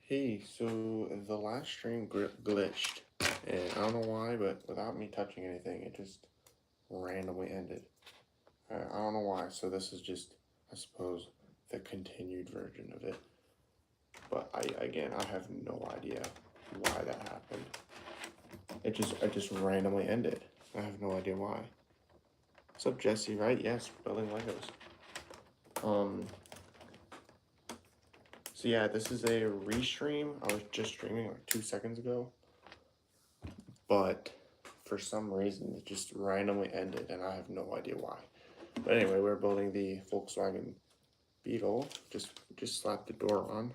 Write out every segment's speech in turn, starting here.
Hey, so the last stream glitched, and I don't know why, but without me touching anything, it just randomly ended. I don't know why, so this is just, I suppose, the continued version of it. But I have no idea why that happened. It just randomly ended. I have no idea why. What's up, Jesse? Right? Yes, building Legos. So yeah, this is a restream. I was just streaming like 2 seconds ago, but for some reason it just randomly ended and I have no idea why. But anyway, we're building the Volkswagen Beetle. Just slapped the door on.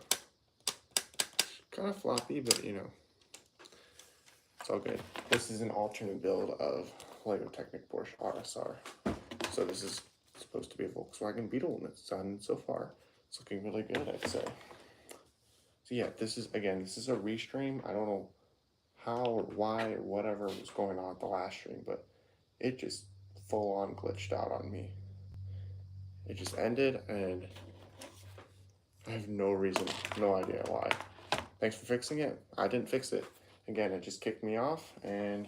Kind of floppy, but you know, it's all good. This is an alternate build of Lego Technic Porsche RSR. So this is supposed to be a Volkswagen Beetle and it's done so far. It's looking really good, I'd say. So yeah, this is a restream. I don't know how or why or whatever was going on at the last stream, but it just full on glitched out on me. It just ended and I have no reason, no idea why. Thanks for fixing it. I didn't fix it. Again, it just kicked me off and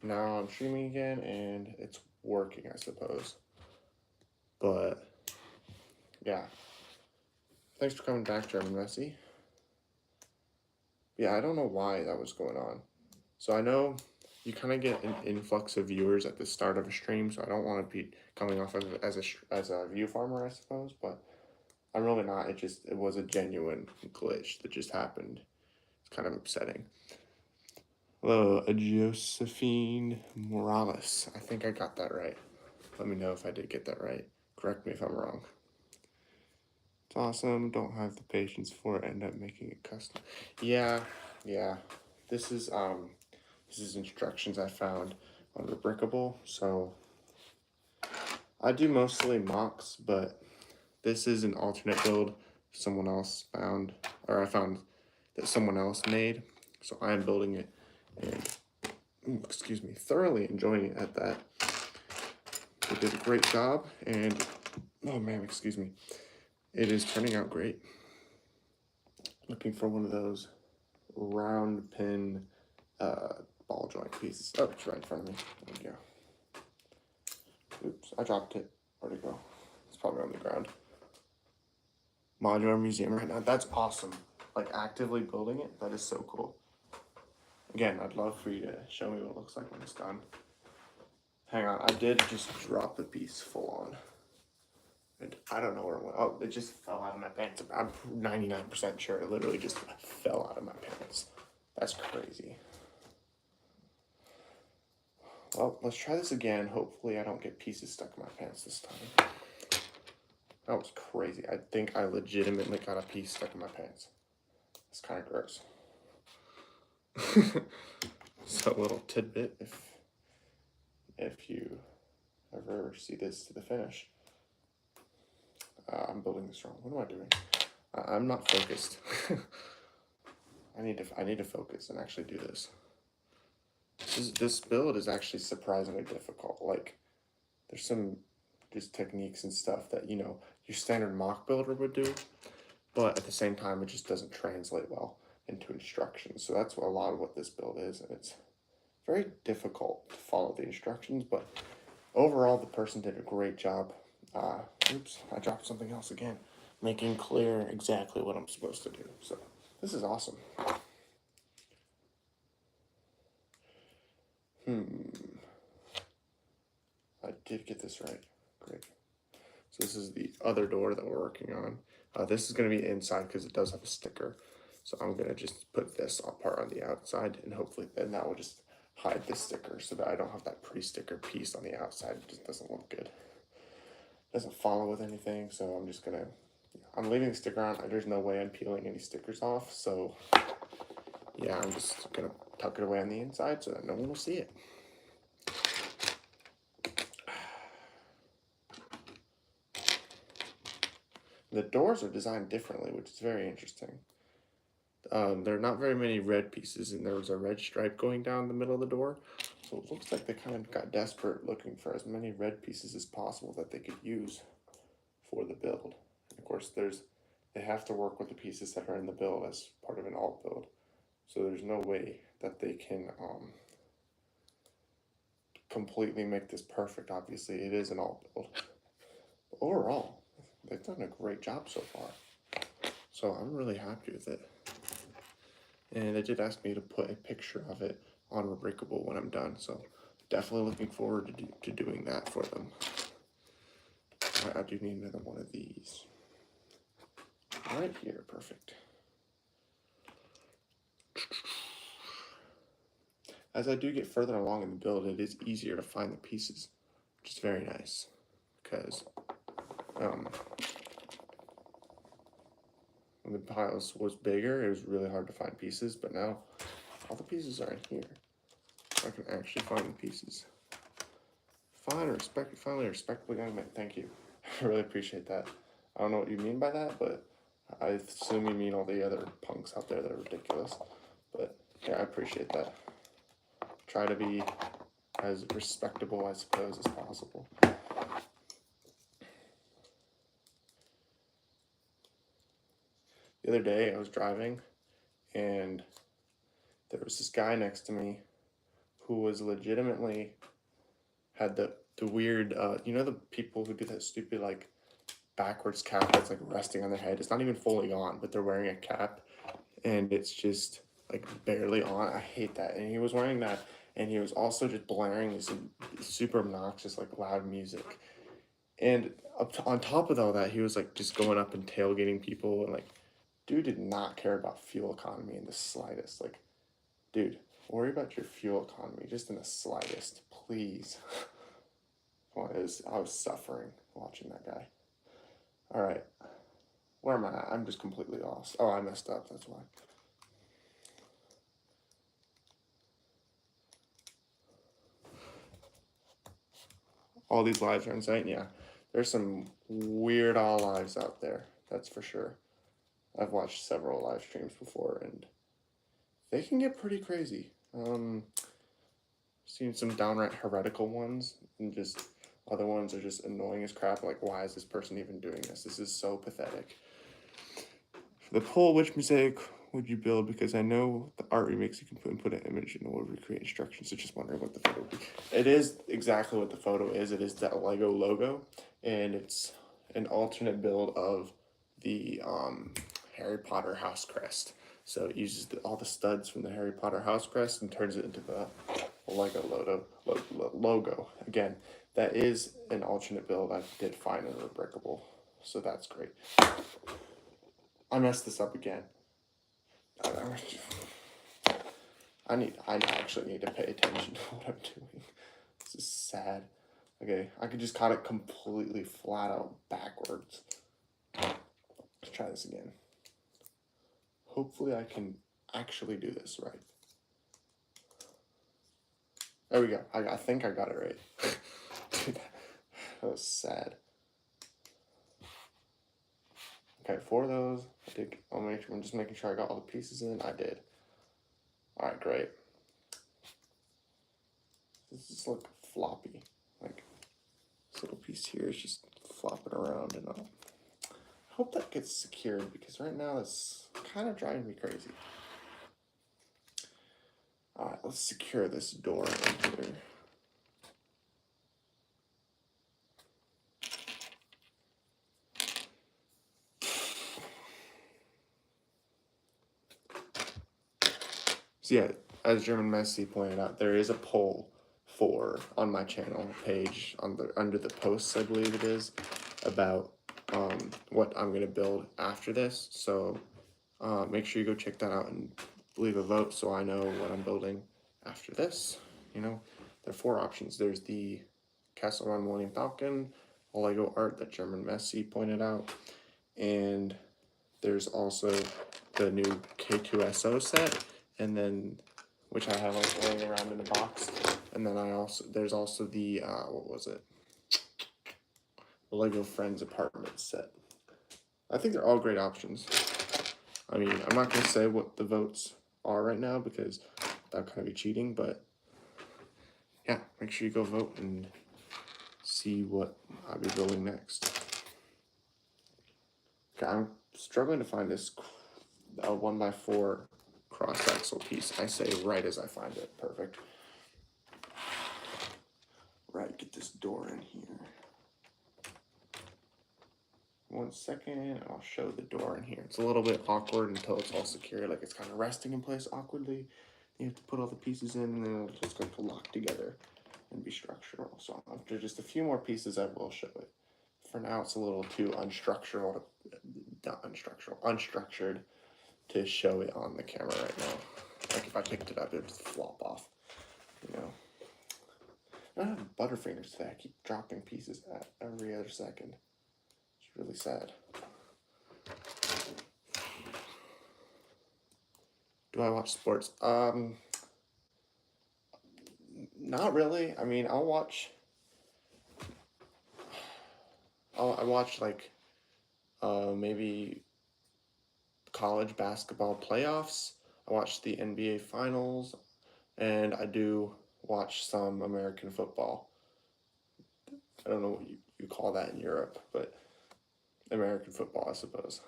now I'm streaming again and it's working, I suppose. But yeah. Thanks for coming back, German Messi. Yeah, I don't know why that was going on. So I know you kind of get an influx of viewers at the start of a stream, so I don't want to be coming off as a view farmer, I suppose, but I'm really not. It was a genuine glitch that just happened. It's kind of upsetting. Hello, Josephine Morales. I think I got that right. Let me know if I did get that right. Correct me if I'm wrong. It's awesome. Don't have the patience for it. End up making it custom. Yeah. This is instructions I found on Rebrickable. So I do mostly mocks, but this is an alternate build someone else found, or I found that someone else made. So I am building it and, excuse me, thoroughly enjoying it at that. They did a great job and, oh man, excuse me. It is turning out great. Looking for one of those round pin ball joint pieces. Oh, it's right in front of me. There we go. Oops, I dropped it. Where'd it go? It's probably on the ground. Modular museum right now. That's awesome. Like actively building it, that is so cool. Again, I'd love for you to show me what it looks like when it's done. Hang on, I did just drop the piece full on. And I don't know where it went. Oh, it just fell out of my pants. I'm 99% sure it literally just fell out of my pants. That's crazy. Well, let's try this again. Hopefully I don't get pieces stuck in my pants this time. That was crazy. I think I legitimately got a piece stuck in my pants. It's kind of gross. So a little tidbit if you ever see this to the finish. I'm building this wrong. What am I doing? I'm not focused. I need to focus and actually do this. This build is actually surprisingly difficult. Like, there's some just techniques and stuff that, you know, your standard mock builder would do, but at the same time, it just doesn't translate well into instructions. So that's a lot of what this build is, and it's very difficult to follow the instructions, but overall, the person did a great job. Oops, I dropped something else again. Making clear exactly what I'm supposed to do. So this is awesome. I did get this right. Great. So this is the other door that we're working on. This is going to be inside because it does have a sticker. So I'm going to just put this part on the outside and hopefully then that will just hide the sticker so that I don't have that pre-sticker piece on the outside. It just doesn't look good. Doesn't follow with anything, so I'm just gonna, I'm leaving the sticker on. There's no way I'm peeling any stickers off, so yeah, I'm just gonna tuck it away on the inside so that no one will see it. The doors are designed differently, which is very interesting. There are not very many red pieces, and there was a red stripe going down the middle of the door, so it looks like they kind of got desperate looking for as many red pieces as possible that they could use for the build. And of course, there's they have to work with the pieces that are in the build as part of an alt build. So there's no way that they can completely make this perfect. Obviously, it is an alt build. But overall, they've done a great job so far. So I'm really happy with it. And they did ask me to put a picture of it on Rebreakable when I'm done. So definitely looking forward to doing that for them. All right, I do need another one of these. Right here, perfect. As I do get further along in the build, it is easier to find the pieces, which is very nice, because when the piles was bigger, it was really hard to find pieces, but now all the pieces are in here. I can actually find the pieces. Finally, respectfully young man, thank you. I really appreciate that. I don't know what you mean by that, but I assume you mean all the other punks out there that are ridiculous. But yeah, I appreciate that. Try to be as respectable, I suppose, as possible. The other day, I was driving, and there was this guy next to me who was legitimately had the weird, you know, the people who do that stupid like backwards cap that's like resting on their head. It's not even fully on, but they're wearing a cap, and it's just like barely on. I hate that. And he was wearing that, and he was also just blaring this super obnoxious like loud music. And on top of all that, he was like just going up and tailgating people, and like, dude did not care about fuel economy in the slightest. Like, dude, worry about your fuel economy just in the slightest, please. I was suffering watching that guy. All right, where am I at? I'm just completely lost. Oh, I messed up, that's why. All these lives are insane, yeah. There's some weird all lives out there, that's for sure. I've watched several live streams before, and they can get pretty crazy. Seen some downright heretical ones, and just other ones are just annoying as crap. Like, why is this person even doing this? This is so pathetic. For the poll, which mosaic would you build? Because I know the art remakes you can put an image and it will recreate instructions. So just wondering what the photo would be. It is exactly what the photo is. It is that Lego logo, and it's an alternate build of the Harry Potter house crest. So it uses all the studs from the Harry Potter house crest and turns it into the Lego logo. Again, that is an alternate build I did find in Unbreakable, so that's great. I messed this up again. I actually need to pay attention to what I'm doing. This is sad. Okay, I could just cut it completely flat out backwards. Let's try this again. Hopefully I can actually do this right. There we go. I think I got it right. That was sad. Okay, for those, I'm just making sure I got all the pieces in. I did. All right, great. This is like floppy. Like this little piece here is just flopping around, and I hope that gets secured because right now it's kind of driving me crazy. All right, let's secure this door right here. So yeah, as German Messi pointed out, there is a poll on my channel page under the posts, I believe it is, about what I'm gonna build after this. So make sure you go check that out and leave a vote so I know what I'm building after this. You know, there are 4 options. There's the Castle Run Millennium Falcon, a Lego art that German Messi pointed out, and there's also the new K2SO set, and then which I have like laying around in the box, and then there's also the what was it? The Lego Friends apartment set. I think they're all great options. I mean, I'm not gonna say what the votes are right now because that kind of be cheating, but yeah, make sure you go vote and see what I'll be building next. Okay, I'm struggling to find this 1x4 cross axle piece. I say right as I find it. Perfect. Right, get this door in here. 1 second, and I'll show the door in here. It's a little bit awkward until it's all secure, like it's kind of resting in place awkwardly. You have to put all the pieces in, and then it's going to lock together and be structural. So after just a few more pieces, I will show it. For now, it's a little too unstructured to show it on the camera right now. Like if I picked it up, it would just flop off, you know. I don't have butterfingers today. I keep dropping pieces at every other second. It's really sad. Do I watch sports? Not really. I mean, I watch like maybe college basketball playoffs. I watch the NBA finals, and I do watch some American football. I don't know what you call that in Europe, but American football, I suppose.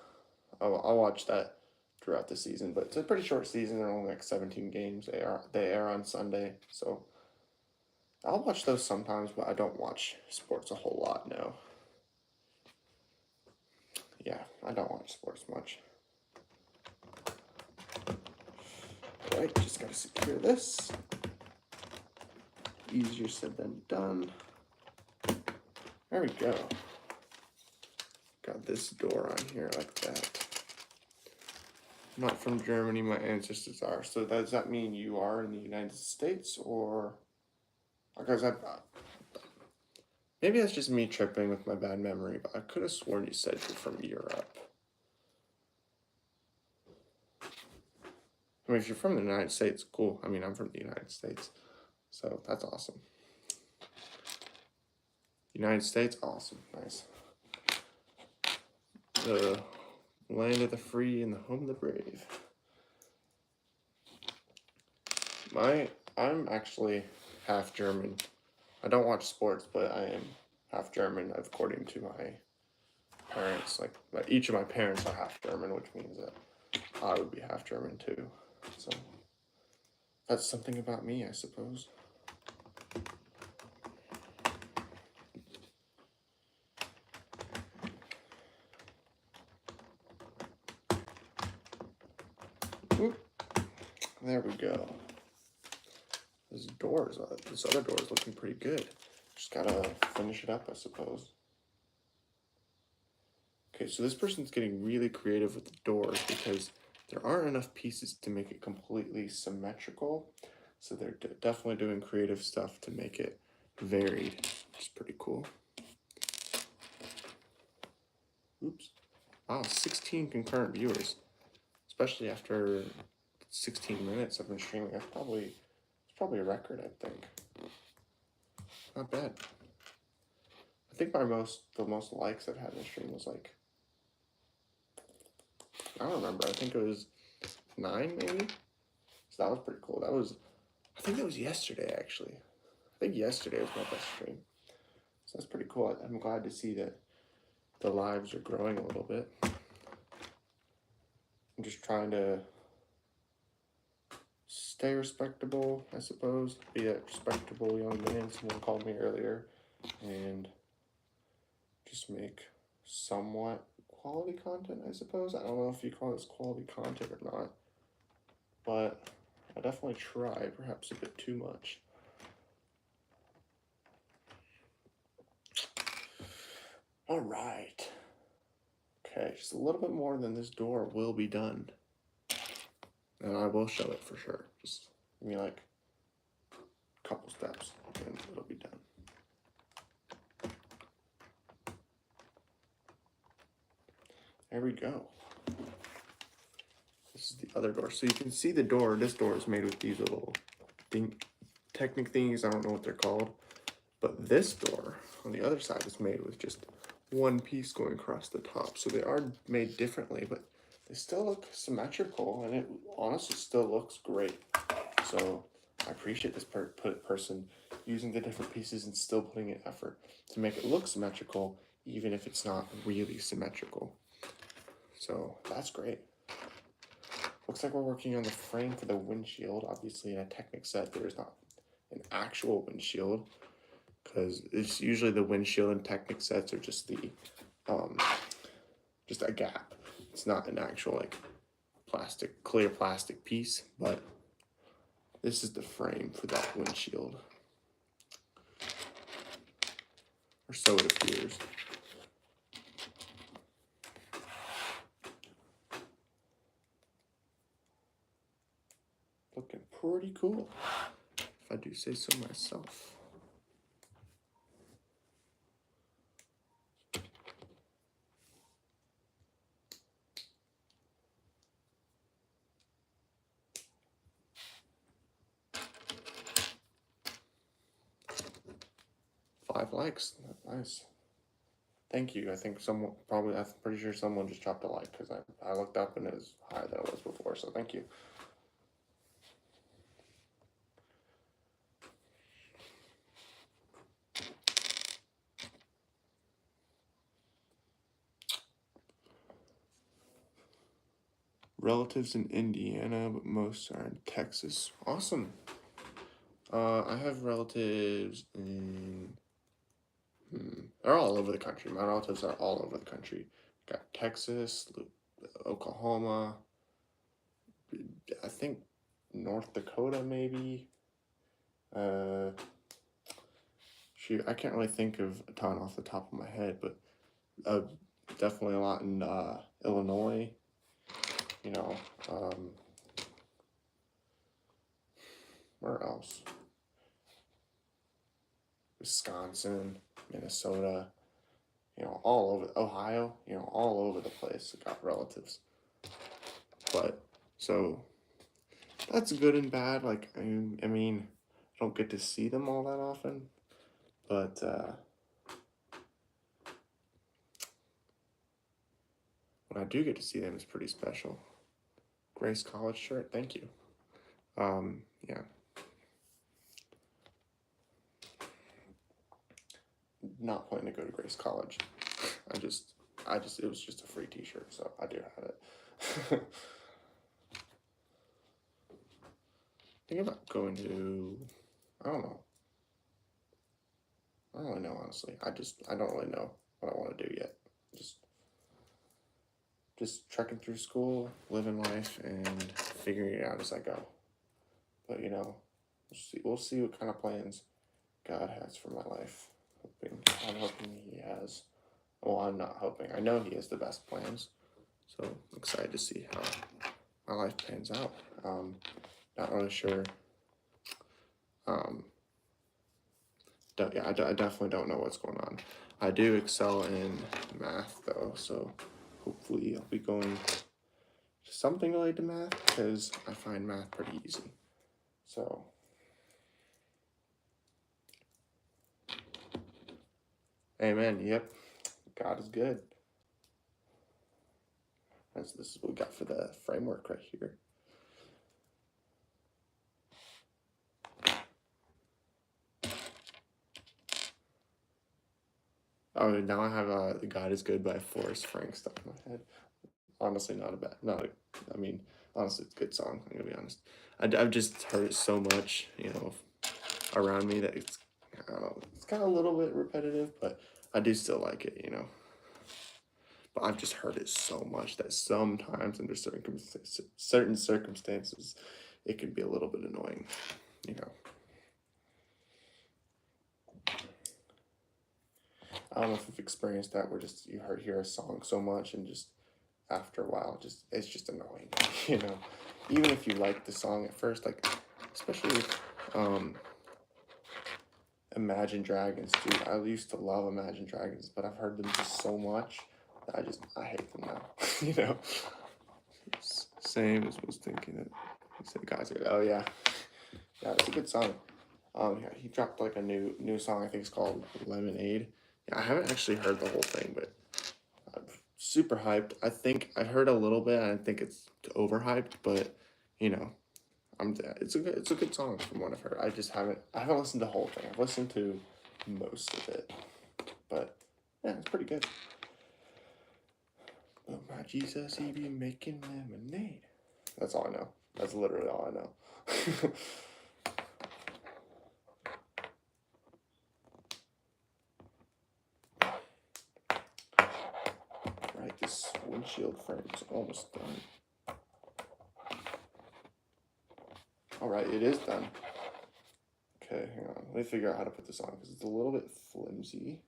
I'll watch that throughout the season, but it's a pretty short season. They're only like 17 games. They air on Sunday, so I'll watch those sometimes, but I don't watch sports a whole lot, no. Yeah, I don't watch sports much. Alright, just gotta secure this. Easier said than done. There we go. Got this door on here like that. Not from Germany, my ancestors are. So does that mean you are in the United States, or? Because maybe that's just me tripping with my bad memory, but I could have sworn you said you're from Europe. I mean, if you're from the United States, cool. I mean, I'm from the United States, so that's awesome. United States, awesome, nice. The land of the free and the home of the brave. I'm actually half German. I don't watch sports, but I am half German according to my parents. Like each of my parents are half German, which means that I would be half German too. So that's something about me, I suppose. Oop. There we go. This other door is looking pretty good. Just gotta finish it up, I suppose. Okay, so this person's getting really creative with the doors because there aren't enough pieces to make it completely symmetrical. So they're definitely doing creative stuff to make it varied, which is pretty cool. Oops. Wow, 16 concurrent viewers. Especially after 16 minutes I've been streaming. It's probably a record, I think. Not bad. I think the most likes I've had in a stream was like, I don't remember. I think it was 9 maybe. So that was pretty cool. I think that was yesterday actually. I think yesterday was my best stream. So that's pretty cool. I'm glad to see that the lives are growing a little bit. I'm just trying to stay respectable, I suppose. Be a respectable young man, someone called me earlier. And just make somewhat quality content, I suppose. I don't know if you call this quality content or not. But I definitely try, perhaps a bit too much. All right. Okay, just a little bit more than this door will be done. And I will show it for sure. Just give me like a couple steps and it'll be done. There we go. This is the other door. So you can see the door. This door is made with these little Technic thingies. I don't know what they're called. But this door on the other side is made with just one piece going across the top. So they are made differently, but they still look symmetrical, and it honestly still looks great. So I appreciate this person using the different pieces and still putting in effort to make it look symmetrical, even if it's not really symmetrical. So that's great. Looks like we're working on the frame for the windshield. Obviously, in a Technic set, there is not an actual windshield, because it's usually the windshield in Technic sets are just the just a gap. It's not an actual like clear plastic piece, but this is the frame for that windshield, or so it appears. Looking pretty cool, if I do say so myself. Five likes, nice. Thank you. I think someone probably, I'm pretty sure someone just dropped a like, because I looked up and it was higher than it was before, so thank you. Relatives in Indiana, but most are in Texas. Awesome. I have relatives in, they're all over the country. My relatives are all over the country. Got Texas, Oklahoma, I think North Dakota maybe. Shoot, I can't really think of a ton off the top of my head, but definitely a lot in Illinois. You know, where else? Wisconsin, Minnesota, you know, all over, Ohio, you know, all over the place. I got relatives. But, so, that's good and bad. Like, I mean, I don't get to see them all that often, but, when I do get to see them, it's pretty special. Grace College shirt, thank you. Yeah. Not planning to go to Grace College. it was just a free t-shirt, so I do have it. Thinking about going to, I don't know. I don't really know, honestly. I don't really know what I want to do yet. Just trekking through school, living life, and figuring it out as I go. But, you know, we'll see what kind of plans God has for my life. I'm hoping he has. Well, I'm not hoping. I know he has the best plans. So I'm excited to see how my life pans out. Not really sure. I definitely don't know what's going on. I do excel in math though, so hopefully I'll be going to something related to math, because I find math pretty easy. So, amen. Yep, God is good. This is what we got for the framework right here. Oh, now I have God is Good by Forrest Frank stuck in my head. Honestly, I mean, honestly, it's a good song, I'm gonna be honest. I've just heard it so much, you know, around me, that it's, I don't know, it's kind of a little bit repetitive, but I do still like it, you know. But I've just heard it so much that sometimes under certain circumstances, it can be a little bit annoying, you know. I don't know if you've experienced that, where just you hear a song so much, and just after a while, it's just annoying, you know. Even if you like the song at first, like especially with Imagine Dragons too. I used to love Imagine Dragons, but I've heard them just so much that I hate them now. You know. Same as was thinking that he said guys are, oh yeah. Yeah, it's a good song. Yeah, he dropped like a new song, I think it's called Lemonade. Yeah, I haven't actually heard the whole thing, but I'm super hyped. I think I heard a little bit, and I think it's overhyped, but you know, it's a good song from what I've heard. I haven't listened to the whole thing. I've listened to most of it, but yeah, it's pretty good. But my Jesus, he be making lemonade. That's all I know. That's literally all I know. Right, this windshield frame is almost done. Alright, it is done. Okay, hang on. Let me figure out how to put this on because it's a little bit flimsy.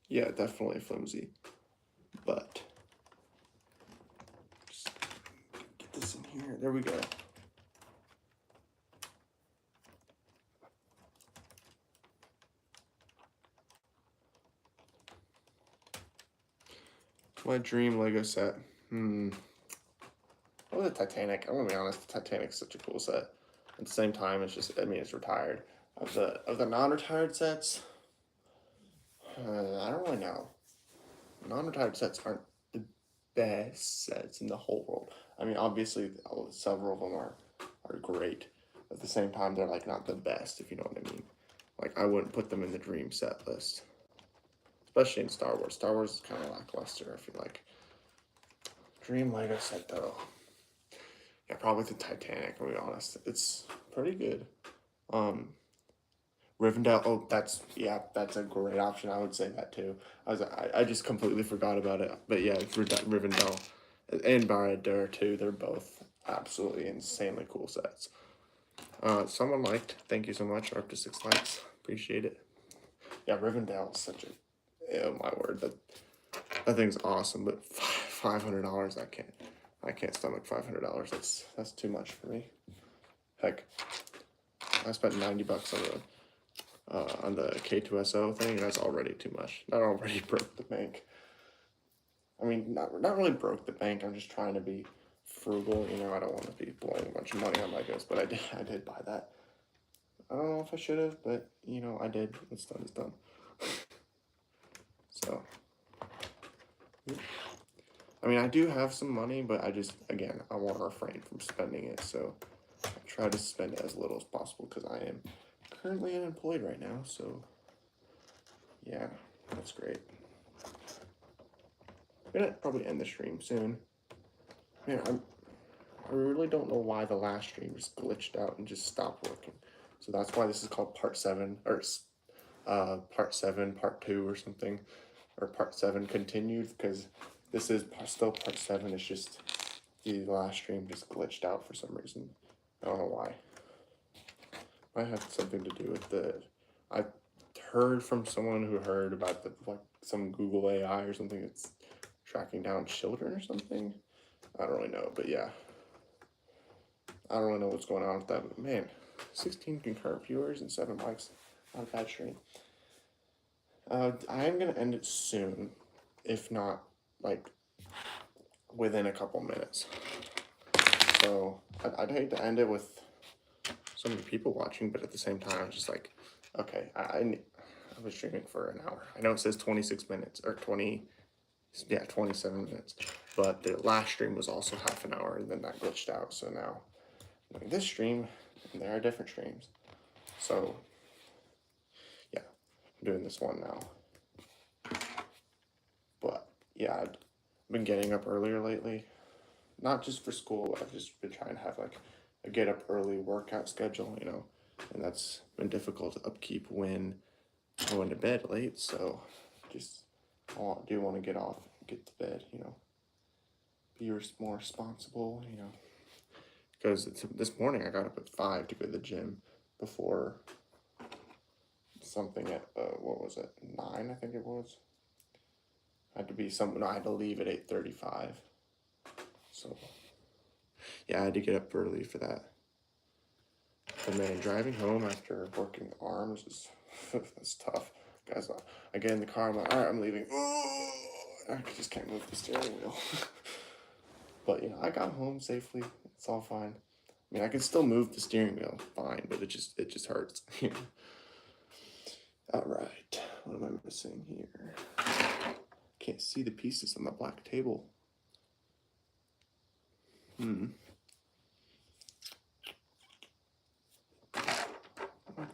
Yeah, definitely flimsy. But just get this in here. There we go. My dream Lego set. Oh, the Titanic. I'm gonna be honest. The Titanic's such a cool set. At the same time, it's just. I mean, it's retired. Of the non-retired sets, I don't really know. Non-retired sets aren't the best sets in the whole world. I mean, obviously, several of them are great. At the same time, they're like not the best, if you know what I mean. Like, I wouldn't put them in the dream set list, especially in Star Wars. Star Wars is kind of lackluster, I feel like. Dream Lego set though. Yeah, probably the Titanic, I'll be honest. It's pretty good. Rivendell, oh, that's a great option. I would say that too. I just completely forgot about it. But yeah, Rivendell and Barad-dûr too. They're both absolutely insanely cool sets. Someone liked. Thank you so much. Up to 6 likes. Appreciate it. Yeah, Rivendell is such a, oh my word, that thing's awesome. But $500, I can't stomach $500. That's too much for me. Heck, I spent $90 on the K2SO thing. That's already too much. That already broke the bank. I mean, not really broke the bank. I'm just trying to be frugal. You know, I don't want to be blowing a bunch of money on Legos, but I did buy that. I don't know if I should have, but you know, I did. It's done. It's done. So, I mean, I do have some money, but I just, again, I want to refrain from spending it. So, I try to spend as little as possible because I am currently unemployed right now. So, yeah, that's great. I'm gonna probably end the stream soon. Man, I really don't know why the last stream just glitched out and just stopped working. So that's why this is called part 7, or part 7, part 2 or something, or part 7 continued, because this is still part 7. It's just the last stream just glitched out for some reason. I don't know why. Might have something to do with I heard from someone who heard about some Google AI or something that's tracking down children or something. I don't really know, but yeah. I don't really know what's going on with that, but man, 16 concurrent viewers and 7 likes. Not a bad stream. I am going to end it soon, if not, like, within a couple minutes. So, I'd hate to end it with so many people watching, but at the same time, it's just like, okay, I was streaming for an hour. I know it says 26 minutes, or 27 minutes, but the last stream was also half an hour, and then that glitched out, so now like this stream, and there are different streams. So, yeah, I'm doing this one now. But, yeah, I've been getting up earlier lately. Not just for school, I've just been trying to have, like, a get up early workout schedule, you know. And that's been difficult to upkeep when going to bed late, so just do want to get to bed, you know. Be more responsible, you know. Because this morning I got up at 5 to go to the gym before something at, what was it, 9 I think it was. I had to leave at 8:35. So, yeah, I had to get up early for that. But man, driving home after working arms is, that's tough. Guys, I get in the car, I'm like, all right, I'm leaving. I just can't move the steering wheel. But, you know, I got home safely. It's all fine. I mean, I can still move the steering wheel fine, but it just hurts. All right, what am I missing here? Can't see the pieces on the black table. I'm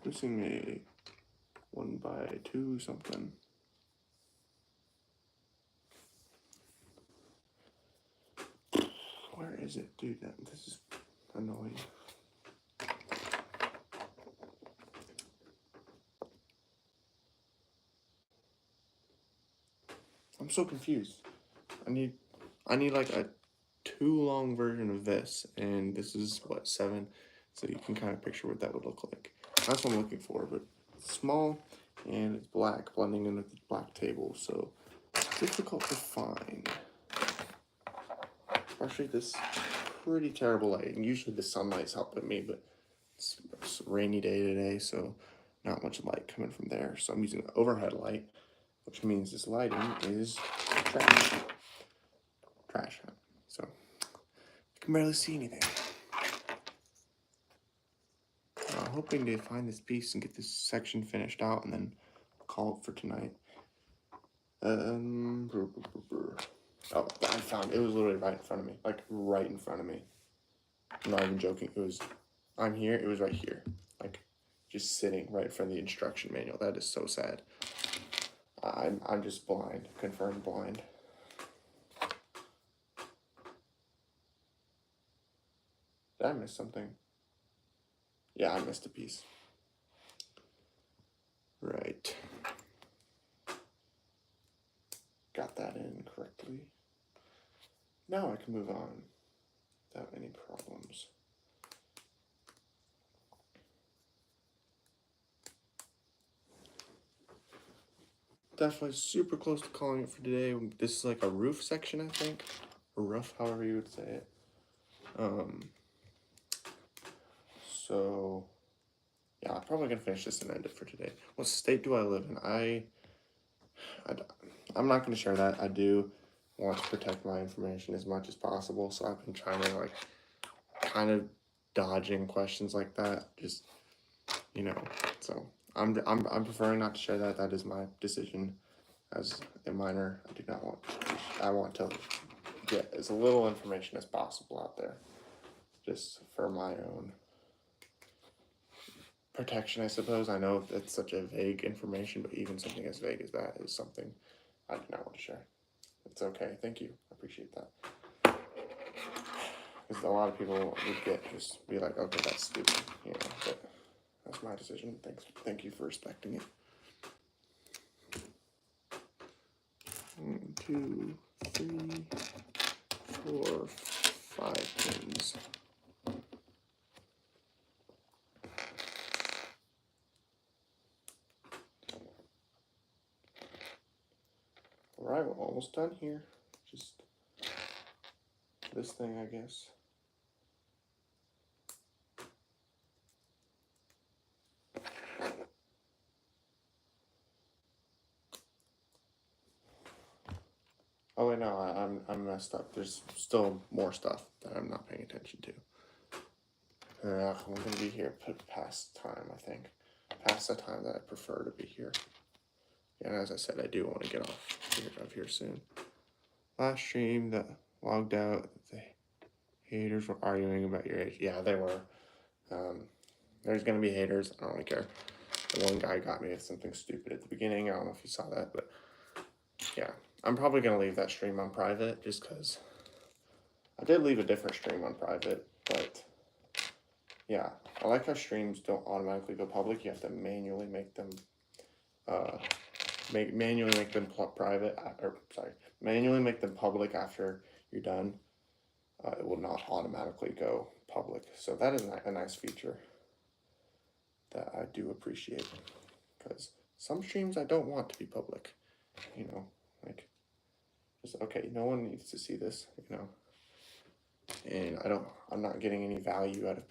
missing a 1x2 something. Where is it, dude? This is annoying. I'm so confused. I need like a too long version of this, and this is what, 7, so you can kind of picture what that would look like. That's what I'm looking for, but it's small and it's black, blending in with the black table, so it's difficult to find. Especially this pretty terrible lighting. Usually the sunlight's helping me, but it's a rainy day today, so not much light coming from there. So I'm using an overhead light, which means this lighting is trash. So I can barely see anything. I'm hoping to find this piece and get this section finished out and then call it for tonight. Oh, I found it. It was literally right in front of me, like right in front of me. I'm not even joking. I'm here. It was right here, like just sitting right in front of the instruction manual. That is so sad. I'm just blind, confirmed blind. Did I miss something? Yeah, I missed a piece. Right. Got that in correctly. Now I can move on without any problems. Definitely super close to calling it for today. This is like a roof section, I think. Or roof, however you would say it. So yeah, I'm probably gonna finish this and end it for today. What state do I live in? I'm not gonna share that. I do want to protect my information as much as possible, so I've been trying to like kind of dodging questions like that. Just so I'm preferring not to share that. That is my decision as a minor. I want to get as little information as possible out there, just for my own protection, I suppose. I know that's such a vague information, but even something as vague as that is something I do not want to share. It's okay. Thank you. I appreciate that. Because a lot of people would just be like, okay, that's stupid, but that's my decision. Thank you for respecting it. 1, 2, 3, 4, 5 pins. Alright, we're almost done here. Just this thing, I guess. Oh wait, no, I'm messed up. There's still more stuff that I'm not paying attention to. I'm gonna be here past time, I think. Past the time that I prefer to be here. And as I said, I do want to get off here soon. Last stream that logged out, the haters were arguing about your age. Yeah, they were. There's gonna be haters. I don't really care. The one guy got me with something stupid at the beginning. I don't know if you saw that, but yeah. I'm probably gonna leave that stream on private just because I did leave a different stream on private, but yeah, I like how streams don't automatically go public. You have to manually make them manually make them private, manually make them public after you're done. It will not automatically go public. So that is a nice feature that I do appreciate, because some streams I don't want to be public, like just, okay, no one needs to see this, and I'm not getting any value out of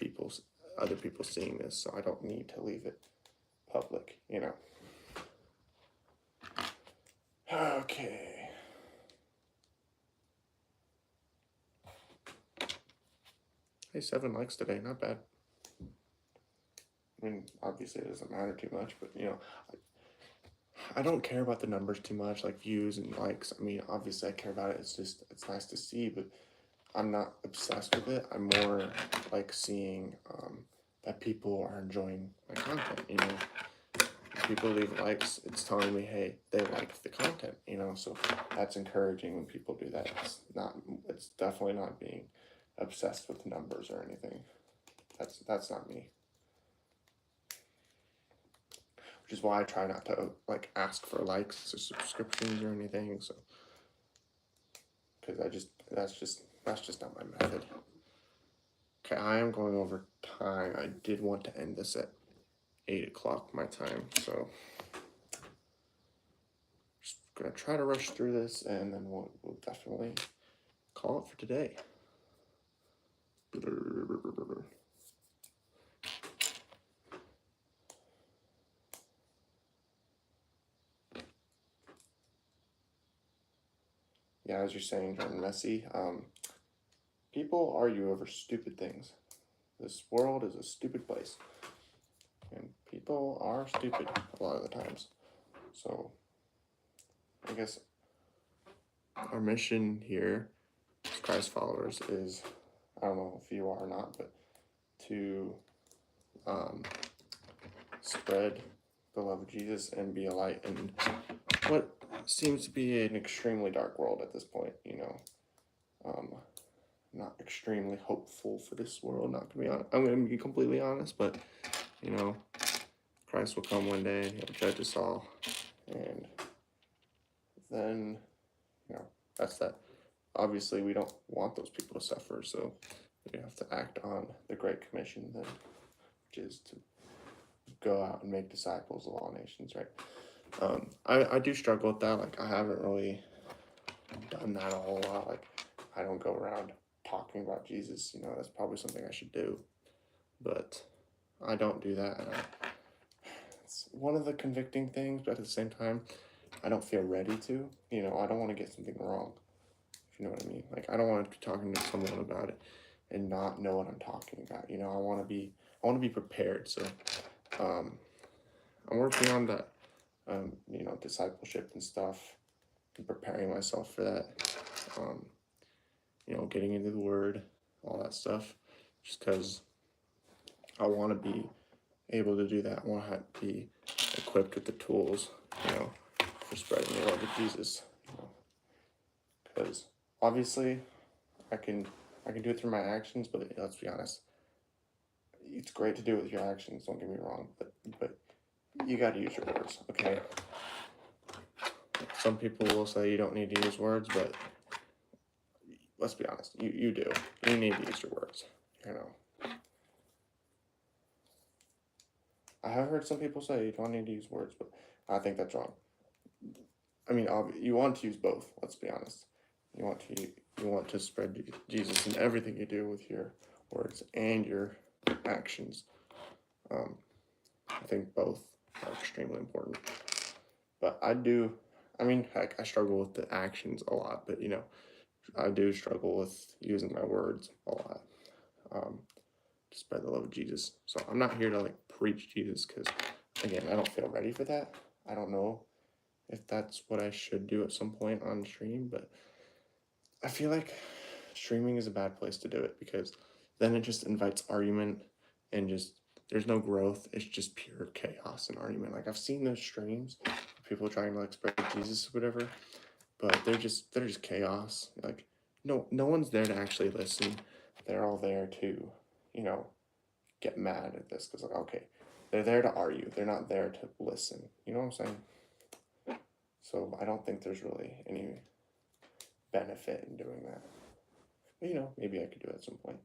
other people seeing this, so I don't need to leave it public, Okay. Hey, 7 likes today, not bad. I mean, obviously it doesn't matter too much, but I don't care about the numbers too much, like views and likes. I mean, obviously I care about it. It's nice to see, but I'm not obsessed with it. I'm more like seeing that people are enjoying my content. If people leave likes, it's telling me, hey, they like the content. So that's encouraging when people do that. It's definitely not being obsessed with numbers or anything. That's not me. Which is why I try not to like ask for likes or subscriptions or anything. So, because that's just not my method. Okay, I am going over time. I did want to end this at 8 o'clock my time, so just gonna try to rush through this, and then we'll definitely call it for today. Yeah, as you're saying, Jordan Messi, people argue over stupid things. This world is a stupid place, and people are stupid a lot of the times. So, I guess our mission here as Christ followers is, I don't know if you are or not, but to spread the love of Jesus and be a light in what seems to be an extremely dark world at this point. Not extremely hopeful for this world. Not gonna be honest. I'm gonna be completely honest, but Christ will come one day and He'll judge us all, and then that's that. Obviously, we don't want those people to suffer, so we have to act on the Great Commission then, which is to go out and make disciples of all nations, right? I do struggle with that. Like, I haven't really done that a whole lot. Like, I don't go around talking about Jesus. That's probably something I should do, but I don't do that. It's one of the convicting things, but at the same time, I don't feel ready to. I don't want to get something wrong, if you know what I mean. Like, I don't want to be talking to someone about it and not know what I'm talking about. I want to be prepared. So, I'm working on that, discipleship and stuff, and preparing myself for that. Getting into the Word, all that stuff, just because I want to be able to do that. I want to be equipped with the tools, for spreading the love of Jesus. Because obviously, I can do it through my actions, but let's be honest, it's great to do it with your actions. Don't get me wrong, but you got to use your words, okay? Some people will say you don't need to use words, but let's be honest, you do. You need to use your words, I have heard some people say you don't need to use words, but I think that's wrong. I mean, you want to use both, let's be honest. You want to spread Jesus in everything you do with your words and your actions. I think both are extremely important. But heck, I struggle with the actions a lot, but I do struggle with using my words a lot, to spread the love of Jesus. So I'm not here to like preach Jesus, because again, I don't feel ready for that. I don't know if that's what I should do at some point on stream, but I feel like streaming is a bad place to do it, because then it just invites argument, and just there's no growth. It's just pure chaos and argument. Like, I've seen those streams, people trying to like spread Jesus or whatever, but they're just chaos. Like, no one's there to actually listen. They're all there to, get mad at this, because like, okay, they're there to argue. They're not there to listen. You know what I'm saying? So I don't think there's really any benefit in doing that. But maybe I could do it at some point.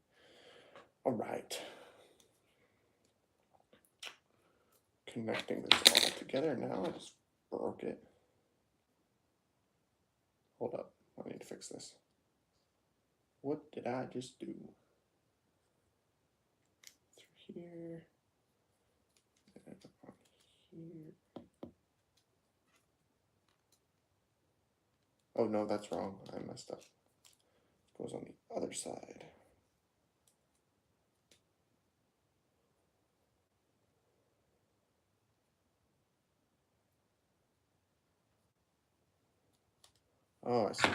All right. Connecting this all together now. I just broke it. Hold up. I need to fix this. What did I just do? Through here. And on here. Oh no, that's wrong. I messed up. It goes on the other side. Oh, I see.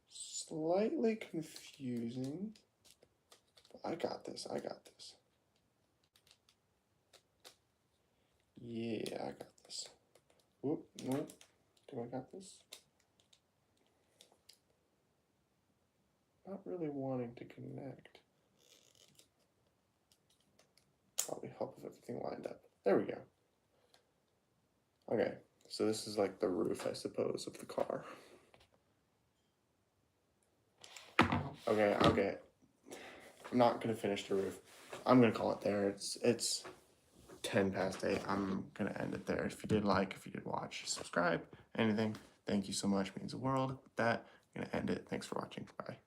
Slightly confusing. But I got this. I got this. Yeah, I got this. Whoop, nope. Do I got this? Not really wanting to connect. Probably help if everything lined up. There we go. Okay, so this is like the roof, I suppose, of the car. Okay. I'm not gonna finish the roof. I'm gonna call it there. It's 10 past 8. I'm gonna end it there. If you did watch, subscribe, anything. Thank you so much. Means the world. With that, I'm gonna end it. Thanks for watching. Bye.